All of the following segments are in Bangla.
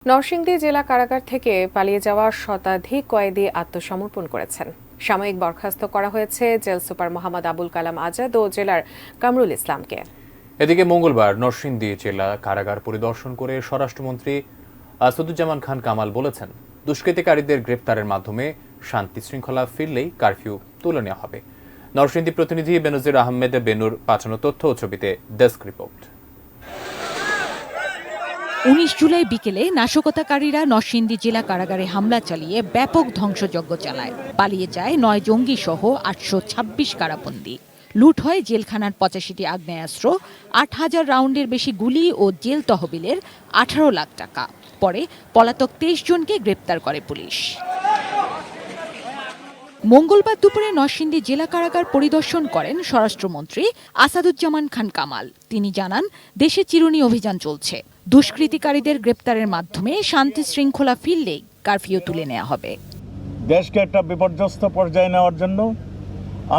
নরসিংদী জেলা কারাগার থেকে পালিয়ে যাওয়া শতাধিক কয়েদি আত্মসমর্পণ করেছেন। সাময়িক বরখাস্ত করা হয়েছে জেল সুপার মোহাম্মদ আবুল কালাম আজাদ ও জেলার কামরুল ইসলামকে। এদিকে মঙ্গলবার নরসিংদী জেলা কারাগার পরিদর্শন করে স্বরাষ্ট্রমন্ত্রী আসাদুজ্জামান খান কামাল বলেছেন, দুষ্কৃতিকারীদের গ্রেপ্তারের মাধ্যমে শান্তি শৃঙ্খলা ফিরলেই কারফিউ তুলে নেওয়া হবে। নরসিংদী প্রতিনিধি বেনজির আহমেদ বেনুর পাঠানো তথ্য ও ছবিতে ডেস্ক রিপোর্ট। ১৯ জুলাই বিকেলে নাশকতাকারীরা নরসিংদী জেলা কারাগারে হামলা চালিয়ে ব্যাপক ধ্বংসযজ্ঞ চালায়। পালিয়ে যায় ৯ জঙ্গি সহ ৮২৬ কারাবন্দী। লুট হয় জেলখানার ৮৫টি আগ্নেয়াস্ত্র, ৮,০০০ রাউন্ডের বেশি গুলি ও জেল তহবিলের ১৮ লাখ টাকা। পরে পলাতক ২৩ জনকে গ্রেপ্তার করে পুলিশ। মঙ্গলবার দুপুরে নরসিংদী জেলা কারাগার পরিদর্শন করেন স্বরাষ্ট্রমন্ত্রী আসাদুজ্জামান খান কামাল। তিনি জানান, দেশে চিরুনি অভিযান চলছে। দুষ্কৃতিকারীদের গ্রেপ্তারের মাধ্যমে শান্তি শৃঙ্খলা ফিরলেই কারফিউ তুলে নেওয়া হবে। দেশকে একটা বিপর্যস্ত পর্যায়ে নেওয়ার জন্য,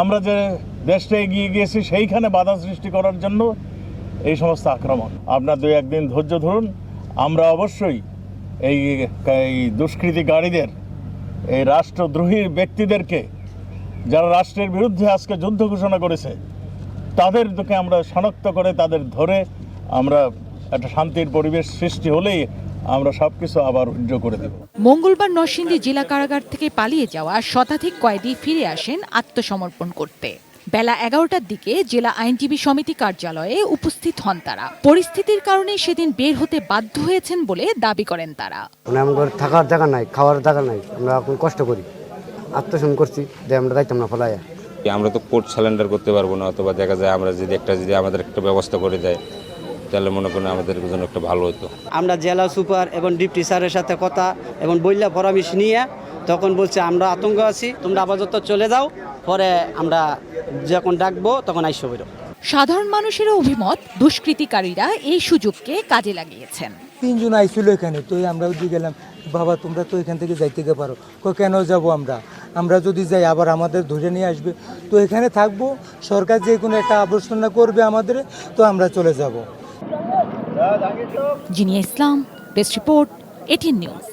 আমরা যে দেশটা এগিয়ে গিয়েছি সেইখানে বাধা সৃষ্টি করার জন্য এই সমস্ত আক্রমণ। আপনার ২-১ দিন ধৈর্য ধরুন, আমরা অবশ্যই এই দুষ্কৃতিকারীদের, এই রাষ্ট্রদ্রোহী ব্যক্তিদেরকে, যারা রাষ্ট্রের বিরুদ্ধে আজকে যুদ্ধ ঘোষণা করেছে, তাদেরকে আমরা শনাক্ত করে তাদের ধরে আমরা একটা শান্তির পরিবেশ সৃষ্টি হলেই আমরা সবকিছু আবার উজ্জ্বল করে দেব। মঙ্গলবার নরসিংদী জেলা কারাগার থেকে পালিয়ে যাওয়া শতাধিক কয়েদি ফিরে আসেন আত্মসমর্পণ করতে। বেলা ১১টার দিকে জেলা আইনজীবী সমিতি কার্যালয়ে উপস্থিত হন তারা। পরিস্থিতির কারণে সেদিন বের হতে বাধ্য হয়েছেন বলে দাবি করেন তারা। আমাদের থাকার জায়গা নাই, খাওয়ার জায়গা নাই, আমরা এখন কষ্ট করি, আত্মসমর্পণ করছি, আমরা যাইতাম না ফলাইয়া। আমরা তো কোর্ট সারেন্ডার করতে পারবো না, অথবা দেখা যায় আমরা যদি আমাদের একটা ব্যবস্থা করে দেয় তাহলে মনে করেন আমাদের জন্য একটা ভালো হতো। আমরা জেলা সুপার এবং ডিপটি স্যারের সাথে কথা এবং বইলা পরামর্শ নিয়ে তখন বলছে আমরা আতঙ্ক আছি, তোমরা আপাতত চলে যাও, পরে আমরা যখন ডাকবো তখন আইসো বেরো। সাধারণ মানুষেরও অভিমত, দুষ্কৃতিকারীরা এই সুযোগকে কাজে লাগিয়েছেন। ৩ জন আইছিল এখানে, তো আমরাও দিয়ে গেলাম, বাবা তোমরা তো এখান থেকে যাইতে পারো। কেন যাব আমরা যদি যাই আবার আমাদের ধরে নিয়ে আসবে, তো এখানে থাকবো, সরকার যে কোনো একটা আবর্জনা করবে আমাদের, তো আমরা চলে যাব। জিনিয়া ইসলাম, ডেস্ক রিপোর্ট, 18 নিউজ।